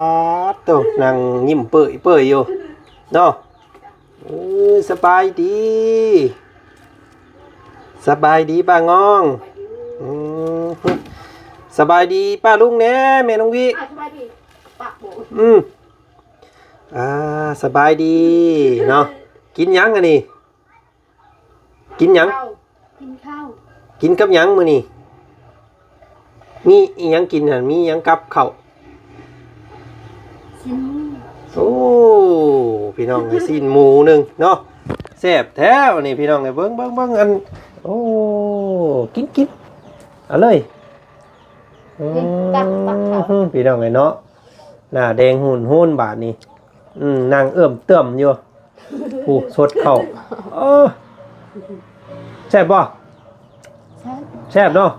ตัวนั่งยิ้มเปื่อยเปื่อยอยู่เนาะสบายดีสบายดีป้างองอืมสบายดีป้าลุงแน่แม่น้องวิสบายดีปากโบอ่าสบายดีเนาะกินหยังอันนี้กินหยังกินข้าวกินกับหยังมื้อนี้มีอีหยังกินหั่นมีหยังกับข้าวชิ้นโอ้พี่น้องไอ้ซีนหมูหนึ่งเนาะแซ่บแท้วันนี้พี่น้องไอ้เบิ้งอันโอ้กินเอาเลยพี่น้องไอ้เนาะหน้าแดงหุ่นบาทนี้นางเอื้อมเติ่มอยู่ผู้สดเข้าแซ่บบ่แซ่บเนาะ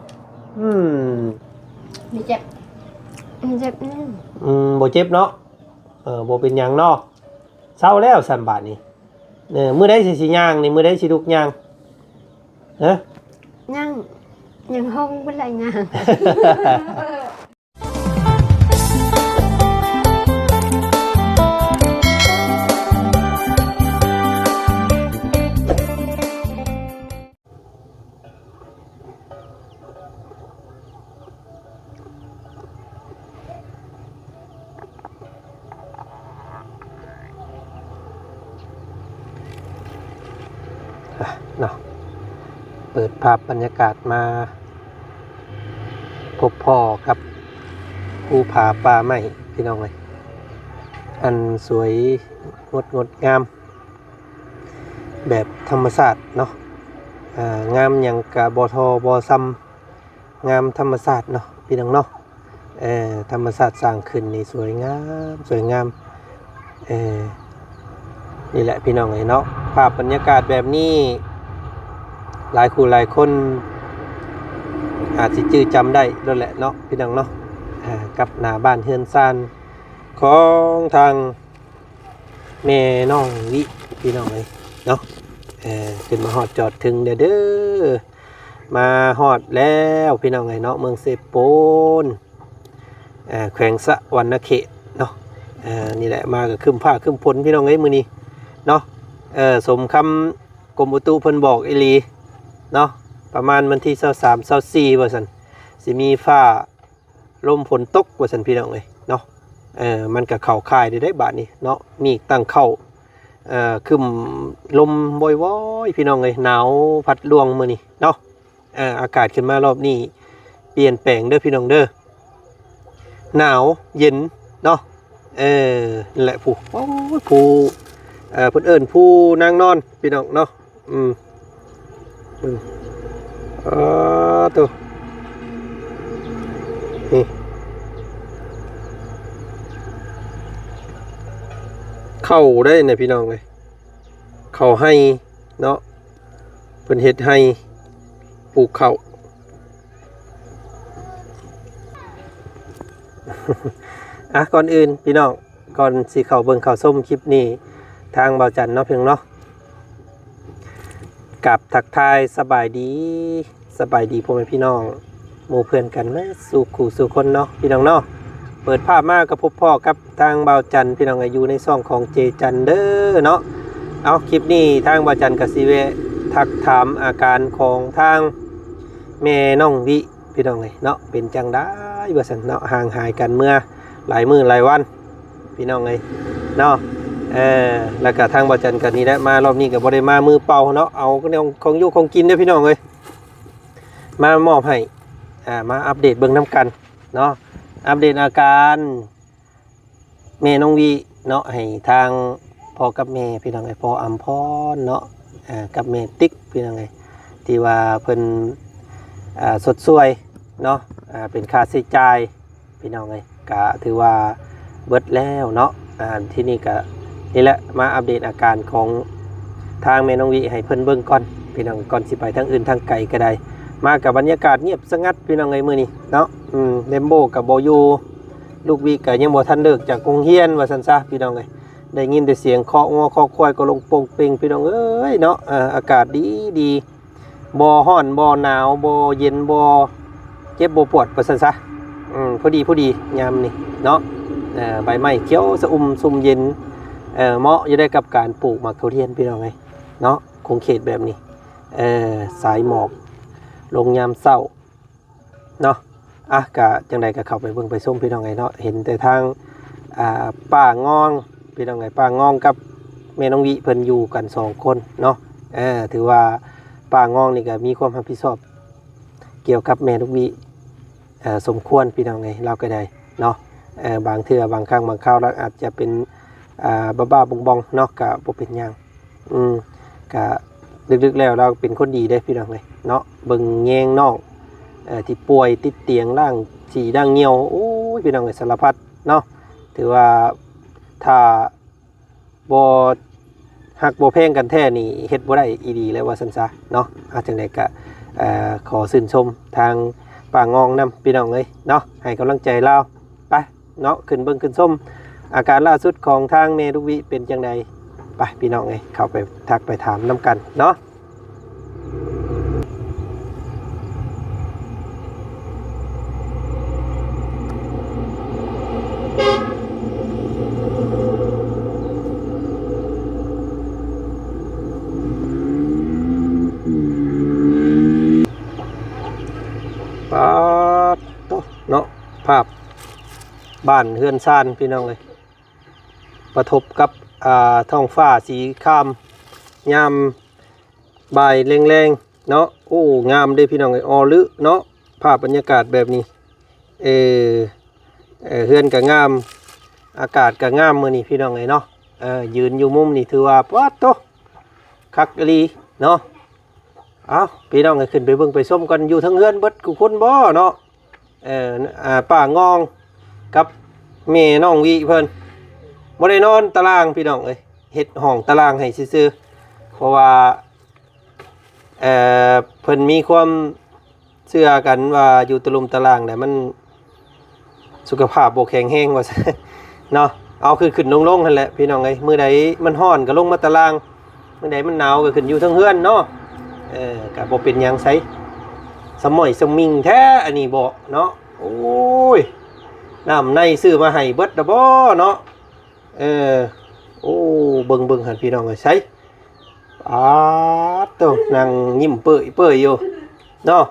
มีเจ็บบ่เจ็บเนาะบ่เป็นหยังเนาะเศร้าแล้ว3 บาทนี่มื้อใดสิย่างนี่มื้อใดสิลุกย่างฮะยังห้องเป็นไรย่างเนาะเปิดภาพบรรยากาศมาพบพ่อครับภูผาป่าไม้พี่น้องเลยอันสวยงดงามแบบธรรมชาติเนาะงามอย่างกะบซ้ำงามธรรมชาติเนาะพี่น้องเนาะธรรมชาติสร้างขึ้นนี่สวยงามนี่แหละพี่น้องเลยเนาะภาพบรรยากาศแบบนี้หลายคู่หลายคนอาจจะจื้อจำได้แล้วแหละเนาะพี่น้องเนาะกับหน้าบ้านเฮือนซานของทางแม่น้องวิพี่น้องเลยเนาะขึ้นมาฮอดจอดถึงเด้อมาฮอดแล้วพี่น้องเลยเนาะเมืองเซโปนแขวงสะวรรณเขตเนาะนี่แหละมากับขึ้นผ้าขึ้นพลพี่น้องเลยมือนี้เนาะสมคำกรมอุตุเพิ่นบอกอีหลีเนาะประมาณวันที่23 24ว่าซั่นสิมีฟ้าลมฝนตกว่าซั่นพี่น้องเอ้ยเนาะมันก็เข้าค่ายได้บาดนี้เนาะมีตั้งเข้าคึมลมบ่อยๆพี่น้องเอ้ยหนาวพัดลวงมื้อนี้เนาะอากาศขึ้นมารอบนี้เปลี่ยนแปลงเด้อพี่น้องเด้อหนาวเย็นเนาะนั่นแหละผู้เพิ่นเอิ้นผู้นางนอนพี่น้องเนาะตัวนี่เข้าได้เนี่ยพี่น้องเลยเข้าให้เนาะเป็นเห็ดให้ปลูกเข้าก่อนอื่นพี่น้องก่อนสิเข้าเบิ่งเข้าส้มคลิปนี้ทางบ่าวจันเนาะเพียงเนาะกับทักทายสบายดีพ่อแม่พี่น้องหมู่เพื่อนกันนะสู่ขู่สู่คนเนาะพี่น้องเนาะเปิดภาพมากกับพบพ่อกับทางบ่าวจันพี่น้องอยู่ในซ่องของเจจันเด้อเนาะเอาคลิปนี้ทางบ่าวจันกับซีเวทักถามอาการของทางแม่น้องวิพี่น้องเลยเนาะเป็นจังได้ว่าสันเนาะห่างหายกันเมื่อหลายมื้อหลายวันพี่น้องเลยเนาะแล้วก็ทางบ่าวจันกันนี้แหละมารอบนี้ก็บ่ได้มามือเปล่าเนาะเอาของอยู่ของกินเด้อพี่น้องเอ้ยมามอบให้มาอัปเดตเบิ่งน้ำกันเนาะอัปเดตอาการแม่น้องวีเนาะให้ทางพ่อกับแม่พี่น้องเอ้ยพ่ออัมพรเนาะกับแม่ติ๊กพี่น้องเอ้ยที่ว่าเพิ่นสดสวยเนาะเป็นค่าใช้จ่ายพี่น้องเอ้ยก็ถือว่าเบิดแล้วเนาะที่นี่ก็นี่แหละมาอัปเดตอาการของทางแม่น้องวิให้เพิ่นเบิ่งก่อนพี่น้องก่อนสิไปทางอื่นทางไกลก็ได้มากับบรรยากาศเงียบสงัดพี่น้องเอ้ยมื้อนี้เนาะเลมโบกับบ่อยู่ลูกวิก็ยังบ่ทันเลิกจากโรงเรียนว่าซั่นซะพี่น้องเอ้ยได้ยินแต่เสียงเคาะงอเคาะควายก็ลงโป่งเป่งพี่น้องเอ้ยเนาะอากาศดีบ่ร้อนบ่หนาวบ่เย็นบ่เจ็บบ่ปวดว่าซั่นซะพอดียามนี้เนาะ ใบไม้เขียวสะอุ่มซุ่มเย็นเหมาะอยู่ได้กับการปลูกหมากทุเรียนพี่น้องไงเนาะคงเขตแบบนี้สายหมอกลงยามเศร้าเนาะกะจังใดก็เข้าไปเบิ่งไปส้มพี่น้องไงเนาะเห็นแต่ทางป้างองพี่น้องไงป้างองกับแม่น้องวิเพิ่นอยู่กัน2คนเนาะถือว่าป้างองนี่ก็มีความรับผิดชอบเกี่ยวกับแม่น้องวิสมควรพี่น้องไงเราก็ได้เนาะบางเทื่อบางครั้งบางคราวเราอาจจะเป็นบ้าๆบองๆเนาะกะบ่เป็นหยังกะลึกๆแล้วเราเป็นคนดีได้พี่น้องเลยเนาะเบิ่งแยงน้องที่ป่วยติดเตียงร่างฉี่ร่างเหี่ยวโอ้ยพี่น้องเลยสารพัดเนาะถือว่าถ้าบ่หักบ่แพงกันแท้นี่เฮ็ดบ่ได้อีดีแล้วว่าซั่นซะเนาะจังได๋ก็ขอชื่นชมทางป่างองนำพี่น้องเลยเนาะให้กำลังใจเราไปเนาะขึ้นเบิ่งขึ้นส้มอาการล่าสุดของทางเมรุวิเป็นจังไดไปพี่น้องเลยเข้าไปทักไปถามน้ำกันเนาะปาดโตเนาะภาพบ้านเฮือนซ่านพี่น้องเลยประทบกับท้องฟ้าสีครามยามบ่ายแรงๆเนาะโอ้งามเด้พี่น้องเลยออลึเนาะภาพบรรยากาศแบบนี้เฮือนก็งามอากาศก็งามมื้อนี้พี่น้องเลยเนาะยืนอยู่มุมนี่ถือว่าปาดโตคักอีหลีเนาะเอาพี่น้องก็ขึ้นไปเบิ่งไปส้มกันอยู่ทั้งเฮือนเบิดกูคนบ่เนาะป้างองกับแม่น้องวิเพิ่นบ่ได้นอนตารางพี่น้องเอ้ยเฮ็ดห้องตารางให้ซื่อๆเพราะว่าเพิ่นมีความเชื่อกันว่าอยู่ตะลุมตารางเนี่ยมันสุขภาพบ่แข็งแรงว่าซั่นเนาะเอาขึ้นๆลงๆนั่นแหละพี่น้องเอ้ยมื้อใดมันร้อนก็ลงมาตารางมื้อใดมันหนาวก็ขึ้นอยู่เทิงเฮือนเนาะก็บ่เป็นหยังไสสมอยสมิงแท้อันนี้บ่เนาะโอ้ยน้ำในซื้อมาให้เบิดดะบ่เนาะโอ้เบิ่งหันพี่น้องเอ้ยไสโตนั่งยิ้มเปื่อยอยู่เนาะ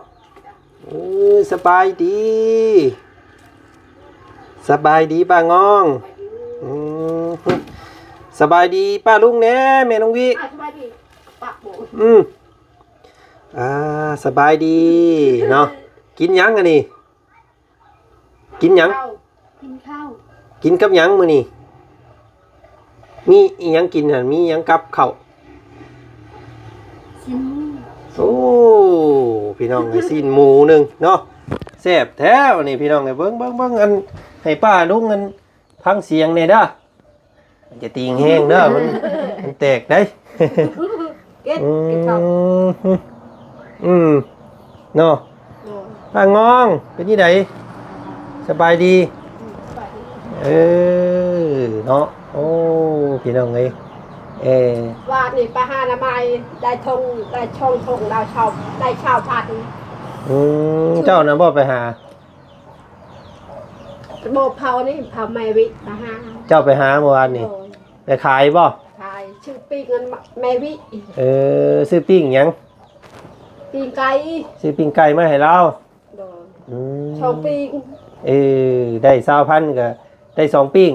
สบายดีป้างองสบายดีป้าลุงแหน่แม่น้องวิสบายดีปะบ่ สบายดีเนาะกินหยังอันนี้กินหยังกินข้าวกินกับหยังมื้อนี้มีอีหยังกินหั่นมีหยังกับข้าวชิ้นโอ้พี่น้องไอ้ซีนหมูนึงเนาะแซ่บแท้วันนี้พี่น้องไอ้เบิ่งอันให้ป้าลุงอันฟังเสียงแน่เด้อมันจะตีงแห้งเด้อมันแตกได้เก็บข้าวเนาะป้างองเป็นที่ไหนสบายดีเนาะโอ้พี่น้องไงว่านี่ป้าหานามัยได้ช่องดาวชาวได้ชาวพันเจ้านะบ่ไปหาโบเผานี่เผาแมวิป้าหาเจ้าไปหาเมื่อวานนี่ไปขายบ่ขายชื่อปิ้งเงินแมวิซื้อปิ้งยังปิ้งไก่ซื้อปิ้งไก่มาให้เราช่องปิ้งได้20,000ก็ได้2ปิ้ง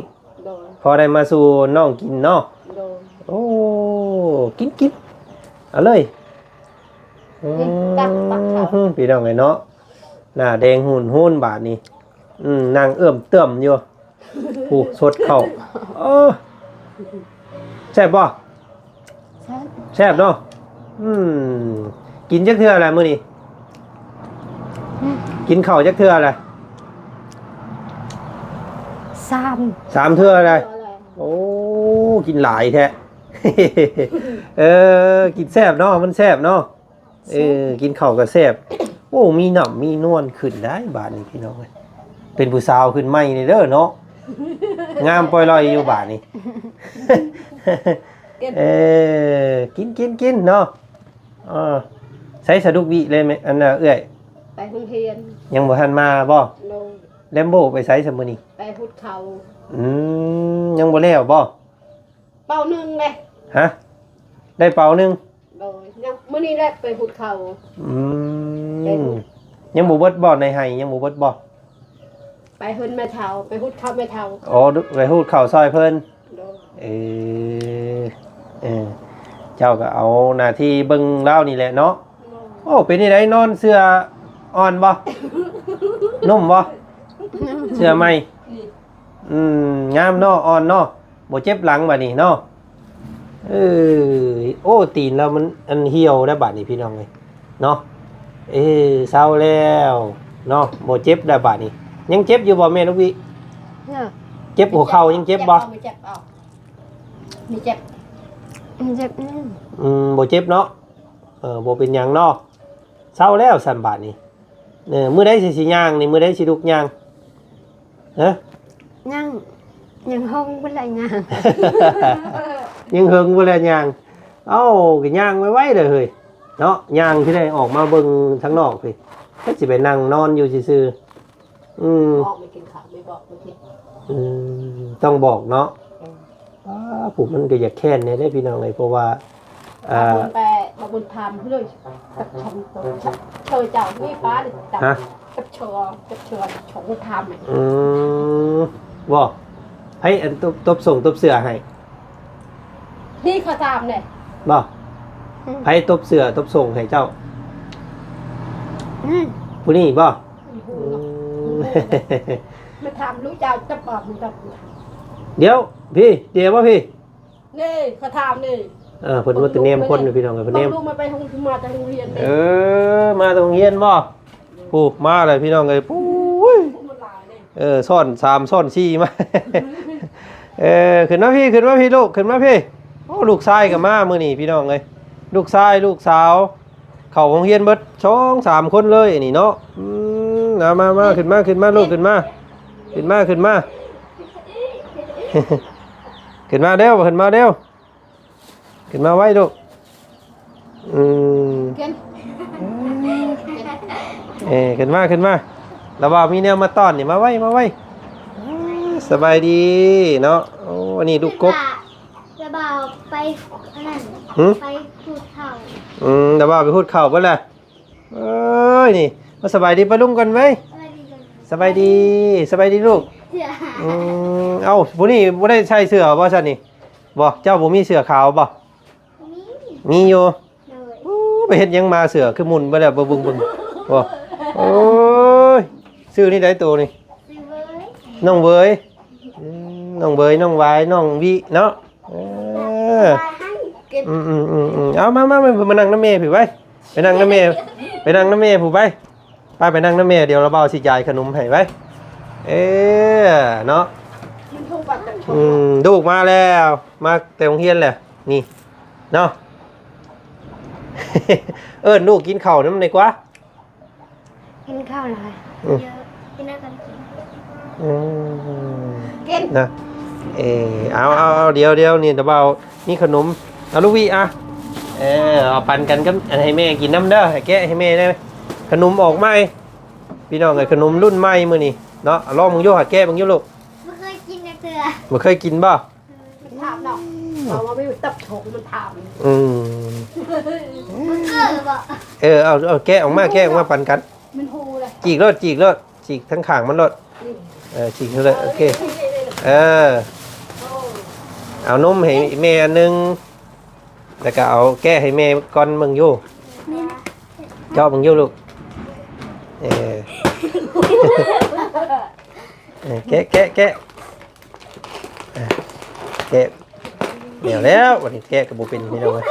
พอได้มาสู่น้องกินเนาะโอ้กินเอาเลยพี่น้องไงเนาะหน้าแดงหุ่นบาทนี่นางเอื้อมเติ่มอยู่ผู้สดเข้าแซ่บบ่แซ่บเนาะกินจักเทื่ออะไรมื้อนี้กินข้าวจักเทื่ออะไร3เทื่ออะไรโอ้กินหลายแท้กินแซ่บเนาะมันแซ่บเนาะกินข้าวก็แซ่บโอ้มีหน่ำมีนวลขึ้นได้บาดนี้พี่น้องเป็นผู้สาวขึ้นใหม่นี่เด้อเนาะงามปล่อยลอยอยู่บาดนี้กินเนาะใช้สะดุกวิเลยไหมอันน่ะเอื้อยไปโรงเรียนยังบ่ทันมาบ่ แลมโบไปไสซะมื้อนี้ ไปพุดเขา ยังบ่แล้วบ่ เป่าหนึ่งเลย ฮะได้เป่าหนึง โดยยังมื้อนี้แหละไปพุดเขา ยังบ่เบิดบ่ในไห้ยังบ่เบิดบ่ ไปเฮินแม่เฒ่าไปพุดเขาแม่เฒ่า อ๋อไปฮูดข้าวซอยเพิ่น โดย เออเจ้าก็เอาหน้าที่เบิ่งเล่านี่แหละเนาะโอ้เป็นนี่ไดนอนเสื้ออ่อนบ่ นุ่มบ่เสื้อใหม่ นี่ งามเนาะอ่อนเนาะบ่เจ็บหลังบัดนี้เนาะโอ้ตีนเรามันอันเหี่ยวแล้วบัดนี้พี่น้องเอ้ยเนาะเศร้าแล้วเนาะบ่เจ็บได้บัดนี้ยังเจ็บอยู่บ่แม่ลูกวิเจ็บหัวเข่ายังเจ็บบ่ ไม่เจ็บเอามีเจ็บ มันเจ็บนั่น บ่เจ็บเนาะบ่เป็นหยังเนาะเศร้าแล้วสั่นบาดนี้มื้อใดสิย่างนี่มื้อใดสิลุกย่างฮะ ยังห้องเป็นไรงาน ยังเฮิงบ่แล้วย่างเอ้าก็ย่างไว้ๆเด้อเฮ้ยเนาะย่างที่ได้ออกมาเบิ่งข้างนอกพี่ก็สิไปนั่งนอนอยู่ซื่อๆออกไม่กินข้าวไม่บอกบางที ต้องบอกเนาะผมมันก็อยากแค้นเนี่ยได้พี่น้องเลยเพราะว่า บางคนทำให้เลยกับชมเชยเจ้าไม่ฟ้าเลยจับกับเชยชงทำเลย บอกให้อันตบส่งตบเสือให้ นี่เขาทำเลย บอกให้ตบเสือตบส่งให้เจ้าผู้นี้บอก ไม่ทำรู้เจ้าจะบอกมันจะ เดี๋ยวพี่เดี๋ยวว่าพี่ นี่เขาทำนี่ เพิ่นว่าตัวเนมคนพี่น้องเพิ่นเนม ลูกมาไปห้องมาจากโรงเรียน มาตรงเฮียนบ่ปูมาเลยพี่น้องเลยปุ้ยซ่อน3ซ่อน4มาขึ้นมาพี่ลูกขึ้นมาพี่โอ้ลูกชายก็มามื้อนี้พี่น้องเลยลูกชายลูกสาวเข้าโรงเรียนเบิด2 3คนเลยนี่เนาะมาขึ้นมาลูกขึ้นมาขึ้นมาขึ้นมาเร็วขึ้นมาเร็วขึ้นมาไว้ลูกขึ้นมาแล้วว่ามีแนวมาต้อนนี่มาไว้สบายดีเนาะโอ้อันนี้ลูกกบ จะบ่าวไปอันนั้นไปพูดเท่า แต่ว่าไปพูดเข่าบ่ล่ะเอ้ยนี่มาสบายดีปะลุงกันไหมสบายดีลูกเอาผู้นี้บ่ได้ใส่เสื้อบ่ซั่นนี่บ่เจ้าบ่มีเสื้อขาวบ่มีอยู่ไปเฮ็ดหยังมาเสื้อคือหมุนบ่แล้วบ่บึ้งบ่โอ้ยชื่อนี่ได้ตัวนี่น้องเบยน้องวายน้องวิเนาะเอามานั่งน้ำแม่ผู้ไปไปนั่งน้ำแม่ผู้ไปไปนั่งน้ำแม่เดี๋ยวเราเบาสิจ่ายขนมให้ไว้เนาะลูกมาแล้วมาแต่โรงเรียนแหละนี่เนาะ ลูกกินข้าวน้ำในกว่า กินข้าวอะไรเยอะกินอะไรกันกินนะเอาเดี๋ยวนี่เดี๋ยวเบานี่ขนมเอาลูกวิเอาปั่นกันกับให้แม่กินน้ำเด้อให้แกะให้แม่ได้ขนมออกใหม่พี่น้องไอ้ขนมรุ่นใหม่มื้อนี้เนาะลองมึงโยหาแกะมึงโยลูกไม่เคยกินเกลือบ่เคยกินบ่มันถามเนาะเราว่าไม่ตับโฉกมันถาม มันเกลือบ่เอาแกะออกมาปั่นกัน มันฮูเลย จีกรถจีกทั้งข้างมันรถฉีกเลยโอเคเอานมให้แม่อันนึงแล้วก็เอาแก้ให้แม่ก่อนมึงอยู่เจ้ามึงอยู่ลูกแกะเดี๋ยวแล้ววันนี้แกะกับบุปินนี่เราเลย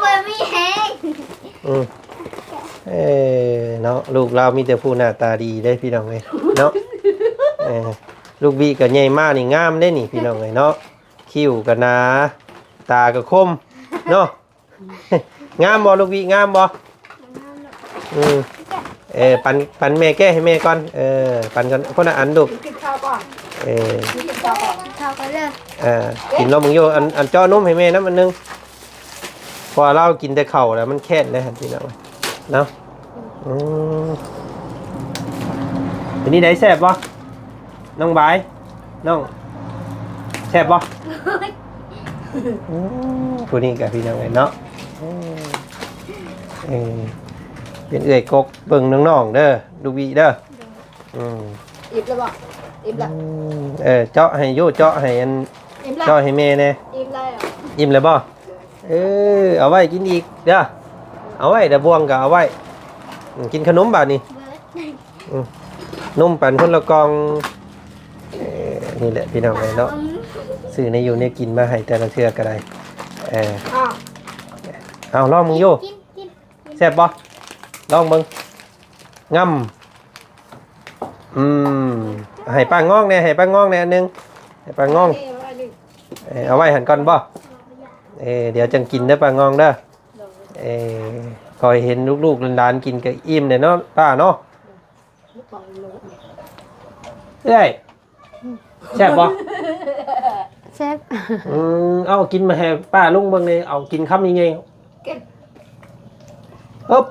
มันมีแห้ง เนาะลูกเรามีแต่ผู้หน้าตาดีได้พี่น้องเลยเนาะลูกบีกับใหญ่มากนี่งามได้นี่พี่น้องเลยเนาะคิ้วกับหนาตากับคมเนาะงามบ่ลูกบีงามบ่ปันแม่แก้ให้แม่ก่อนปันกันคนละอันลูกกินข้าวก่อนกินข้าวก่อน ข้าวก็เลิกกินนมมึงโยอันจ้อนมให้แม่น้ำอันนึงพอเรากินแต่เข่าแล้วมันแค่นเลยพี่น้องเนาะทีนี้ได้แซ่บบ่ น้องบายน้องแซ่บบ่ผู้นี้กับพี่น้องเนาะเป็นเอื้อยกกเบิ่งน้องๆเด้อดูบีเด้ออิ่มแล้วบ่อิ่มแล้วเจาะให้โยเจาะให้อันเจาะให้แม่แน่อิ่มแล้วอิ่มแล้วบ่เอาไว้กินอีกเด้อเอาไว้เดี๋ยวบวงก็เอาไว้กินขนมบาดนี้นมปั่นคนละกองนี่แหละพี่น้องเนาะซื้อในอยู่ในกินมาให้แต่ละเทื่อก็ได้เอาลองมึงโยแซ่บบ่ลองมึงงำให้ป้างองแน่ให้ป้างองแน่อันนึงให้ป้างองเอาไว้หันก่อนบ่เดี๋ยวจังกินเด้อป้างองเด้อคอยเห็นลูกๆหลานๆกินก็อิ่มเด้เนาะป้าเนาะเอ้ยแซ่บบ่แซ่บเอากินมาให้ป้าลุงเบิ่งเลยเอากินคำยังไงปึ๊บ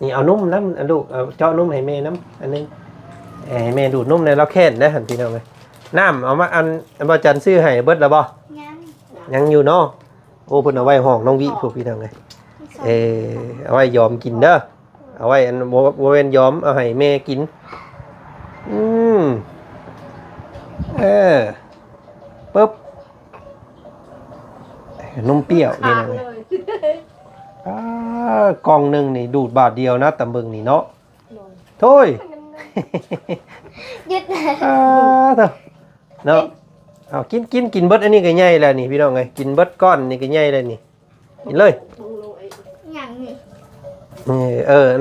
นี่เอานุ่มน้ำลูกเอาเจาะนุ่มให้แม่น้ำอันนึงให้แม่ดูดนุ่มในเราแค่นได้หันพี่น้องเลยน้ำเอามาอันบ่จันซื้อให้เบิดแล้วบ่ยังอยู่เนาะโอ้เพิ่นเอาไว้ห้องน้องวิพวกพี่น้องเลยเอาไว้ยอมกินเด้อเอาไว้อันโบเวนยอมเอาให้แม่กินปึ๊บนมเปรี้ยวนี่นะกล่องหนึ่งนี่ดูดบาทเดียวนะตำบึงนี่เนาะโถ่ยยึดเนาะเอากินเบิดอันนี้ก็ใหญ่แล้วนี่พี่น้องไงกินเบิดก้อนนี่ก็ใหญ่แล้วนี่กินเลยอย่างนี้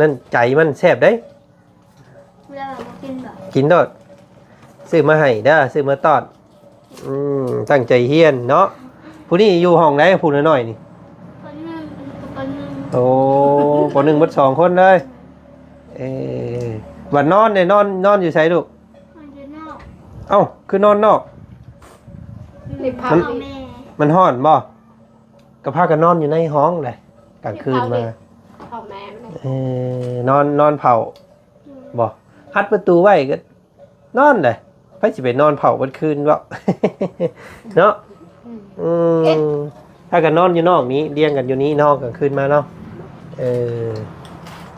นั่นใจมันแซ่บได้กินโดดซื้อมาให้เด้อซื้อมาตอดตั้งใจเฮียนเนาะผู้นี้อยู่ห้องไหนผู้น้อยๆนี่โอ้ปหนึ่งบัด2คนเลยวันนอนเนี่ยนอนอยู่ไสลูกเอ้าคือนอนนอกมันฮ้อนบ่ก็พากันนอนอยู่ในห้องเลยกลางคืนมานอนเผาบ่อัดประตูไว้ก็นอนเลยไปสิไปนอนเผาวันคืนบ่เนาะถ้ากันนอนอยู่นอกนี้เลี้ยงกันอยู่นี้นอกกลางคืนมาเนาะ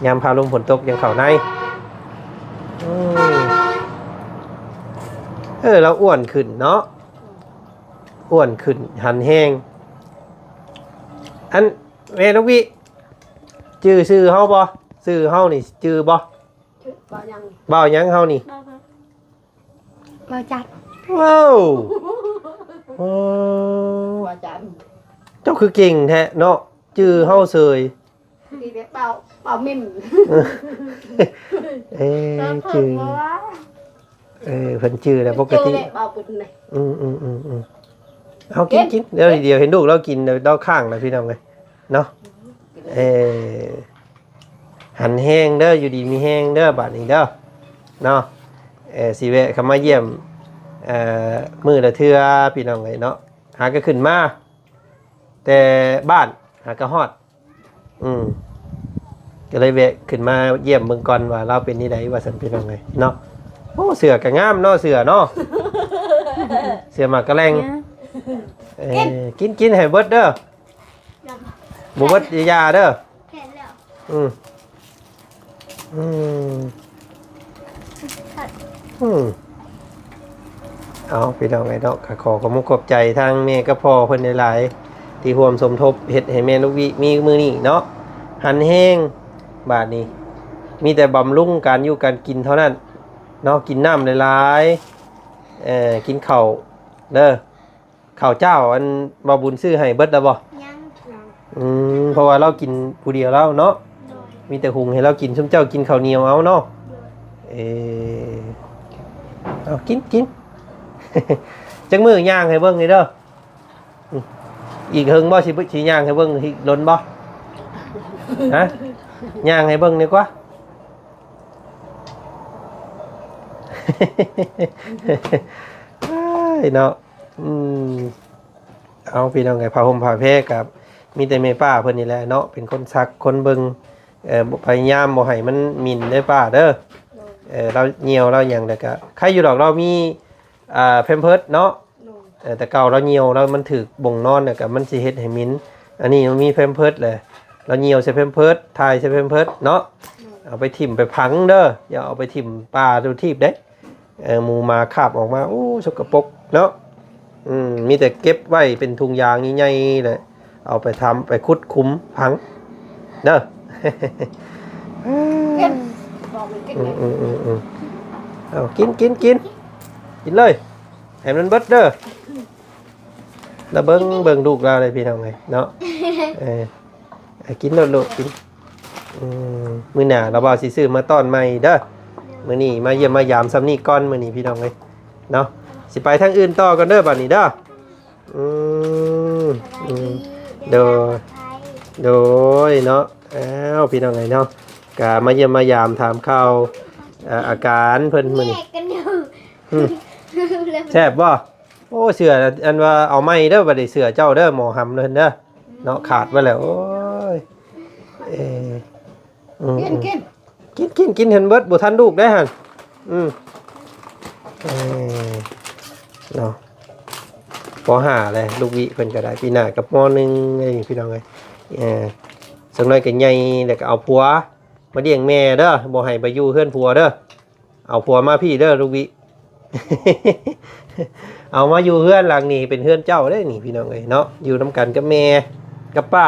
ยามพาลมฝนตกยังเข่าในเราอ้วนขึ้นเนาะอ้วนขึ้นหันแห้งอันแม่ลูกวิชื่อเฮาบ่ชื่อเฮานี่ชื่อบ่บ่าวยังเฮานี่บ่าวจัดว้าวเจ้าคือเก่งแท้เนาะชื่อเฮาเสยเป่ามิ่มชื่อเพิ่นชื่อแล้วปกติเอากินเดี๋ยวเห็นลูกเรากินเราข้างนะพี่น้องเลยเนาะหันแห้งเด้ออยู่ดีมีแห้งเด้อบาดนี้เด้อเนาะสิแวะเข้ามาเยี่ยมมื้อละเทื่อพี่น้องเลยเนาะหาก็ขึ้นมาแต่บ้านหาก็ฮอดก็เลยแวะขึ้นมาเยี่ยมเบิ่งก่อนว่าเราเป็นนี่ใดว่าซั่นพี่น้องเลยเนาะโอ้เสือก็งามเนาะเสือเนาะเสือหมากกระแลงกินให้เบิดเด้อบ่เบิดยาเด้อเอาพี่น้องไอ้เนาะขอความขอบใจทางแม่กับพ่อเพิ่นหลายๆที่ร่วมสมทบเฮ็ดให้แม่ลูกวิมีมื้อนี้เนาะหันแห้งบาดนี้มีแต่บำรุงการอยู่การกินเท่านั้นเนาะกินน้ำหลายๆกินข้าวเด้อข้าวเจ้าอันบ่บุญซื้อให้เบิดแล้วบ่เพราะว่าเรากินผู้เดียวแล้วเนาะมีแต่หุงให้เรากินซุมเจ้ากินข้าวเหนียวเอาเนาะเอากินจังมื้อย่างให้เบิ่งนี่เด้ออีกเฮิงบ่สิย่างให้เบิ่งสิล้นบ่ฮะย่างให้เบิ่งดีกว่าเนาะเอาพี่น้องไงพาห่มพาแพร่กับมีแต่แม่ป้าเพิ่นนี่แหละเนาะเป็นคนซักคนเบิ่งพยายามบ่ให้มันหมิ่นเด้อป้าเด้อ เราเหี่ยวเราหยังแต่ก็ใครอยู่ดอกเรามีแพมเพิร์สเนาะแต่เก่าเราเหี่ยวเรามันถึกบ่งนอนเนี่ยก็มันสิเฮ็ดให้มิ้นอันนี้มันมีแพมเพิร์สเลยเราเหี่ยวใส่แพมเพิร์สทายใส่แพมเพิร์สเนาะเอาไปถิ่มไปพังเด้ออย่าเอาไปถิ่มปลาดูทีบเด้หมูมาคาบออกมาโอ้สกปรกเนาะมีแต่เก็บไว้เป็นถุงยางใหญ่ๆเลยเอาไปทำไปคุดคุ้มพังเด้อ กินบอกเลยกินเลย เอากินเลยให้มันเบิดเด้อแล้วเบิ่งลูกเราเลยพี่น้องไงเนาะกินโลดกินมื้อหน้าเราบ่สิซื้อมาต้อนใหม่เด้อมื้อนี้มาเยี่ยมมายามซ้ำนี้ก่อนมื้อนี้พี่น้องเอ้ยเนาะสิไปทางอื่นต่อกันเด้อบัดนี้เด้อโดยเนาะพี่น้องเอ้ยเนาะก็มาเยี่ยมมายามถามข่าวอาการเพิ่นมื้อนี้แซ่บบ่โอ้เสืออันว่าเอาไม้เด้อบัดนี้เสือเจ้าเด้อหมอหำเด้อเด้อเนาะขาดไปแล้วโอ้ยกินเห็นเบิดบ่ทันลูกได้หั่นเนาะป.5เลยลูกวิเพิ่นก็ได้ปีหน้ากับม.1อะไรพี่น้องเอ้ยสักหน่อยก็ใหญ่แล้วก็เอาผัวมาเลี้ยงแม่เด้อบ่ให้ไปอยู่เฮือนผัวเด้อเอาผัวมาพี่เด้อลูกวิ เอามาอยู่เฮือนหลังนี้เป็นเฮือนเจ้าได้นี่พี่น้องเอ้ยเนาะอยู่นํกันกับแม่กับป้า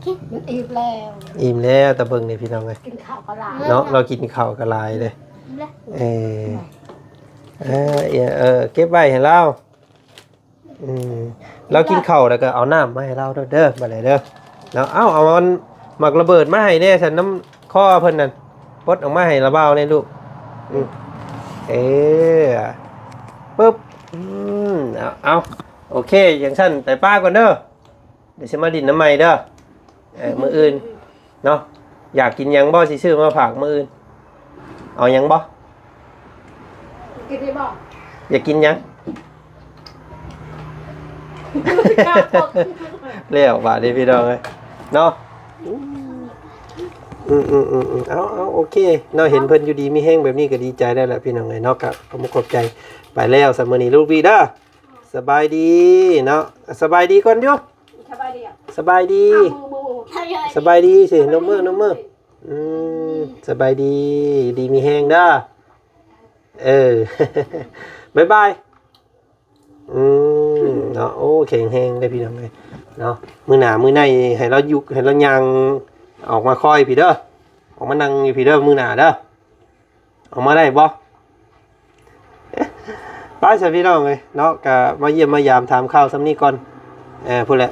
กินมันอิ่มแล้วแต่เบิ่งนี่พี่น้องเอ้ย กินข้าวก็ลาเนาะเรากินข้าวก็หลายเลยเก็บไว้ให้เราเรากินข้าวแล้วก็เอาน้ำมาให้เราเด้อบัดนี้เด้อเนาะเอามันหมักระเบิดมาให้แน่ฉันน้ำข้อเพิ่นนั่นปลดออกมาให้ระเบ้าในลูกปึ๊บเอาโอเคอย่างฉันแต่ป้าก่อนเด้อเดี๋ยวฉันมาดินน้ำใหม่เด้อมื้ออื่นเนาะอยากกินยังบ่สิซื้อมาฝากมื้ออื่นเอายังบ่กินได้บ่อยากกินยังเลี้ยวบาดนี้พี่น้องเอ้ยเนาะเอาโอเคเนาะเห็นเพิ่นอยู่ดีมีแห้งแบบนี้ก็ดีใจได้แหละพี่น้องเอ้ยเนาะก็ขอบใจไปแล้วสำมื้อนี้ลูกพี่เด้อสบายดีเนาะสบายดีก่อนอยู่สบายดีสบายดีสินมมือสบายดีดีมีแห้งเด้อบ๊ายบายเนาะโอ้แข็งแห้งได้พี่น้องเลยเนาะมือหนามือในให้เรายุกให้เรายังออกมาค่อยพี่เด้อออกมานั่งอยู่พี่เด้อมือหนาเด้อออกมาได้บ่ป้าสวัสดีน้องเลยเนาะก็มาเยี่ยมมายามถามข่าวซ้ำนี้ก่อนพูดแหละ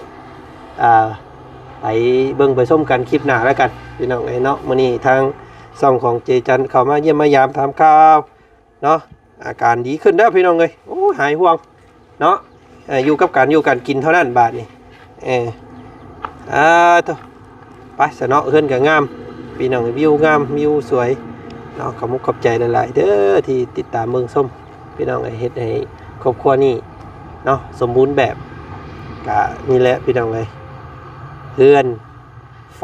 ไปเบิ่งไปส้มกันคลิปหน้าแล้วกันพี่น้องเลยเนาะมื้อนี้ทางช่องของเจจันเข้ามาเยี่ยมมายามถามข่าวเนาะอาการดีขึ้นแล้วพี่น้องเลยโอ้หายห่วงเนาะอยู่กับการอยู่กันกินเท่านั้นบาทนี่ตัวไปสะเนาะเฮือนก็งามพี่น้องวิวงามวิวสวยเนาะขอบใจหลายๆเด้อที่ติดตามเมืองส้มพี่น้องเฮ็ดให้ครอบครัวนี่เนาะสมบูรณ์แบบก็นี่แหละพี่น้องเลยเฮือนไฟ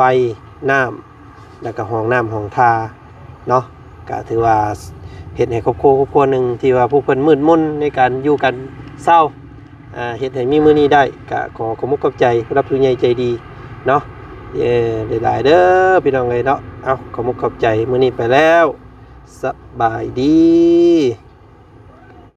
น้ำแล้วก็ห้องน้ำห้องทาเนาะก็ถือว่าเฮ็ดให้ครอบครัวหนึ่งที่ว่าผู้เพิ่นมืดมนในการอยู่กันเศร้าเฮ็ดให้มีมื้อนี้ได้ก็ขอขอบคุณขอบใจรับผู้ใหญ่ใจดีเนาะหลายๆเด้อพี่น้องเลยเนาะเอาขอบคุณขอบใจมื้อนี้ไปแล้วสบายดี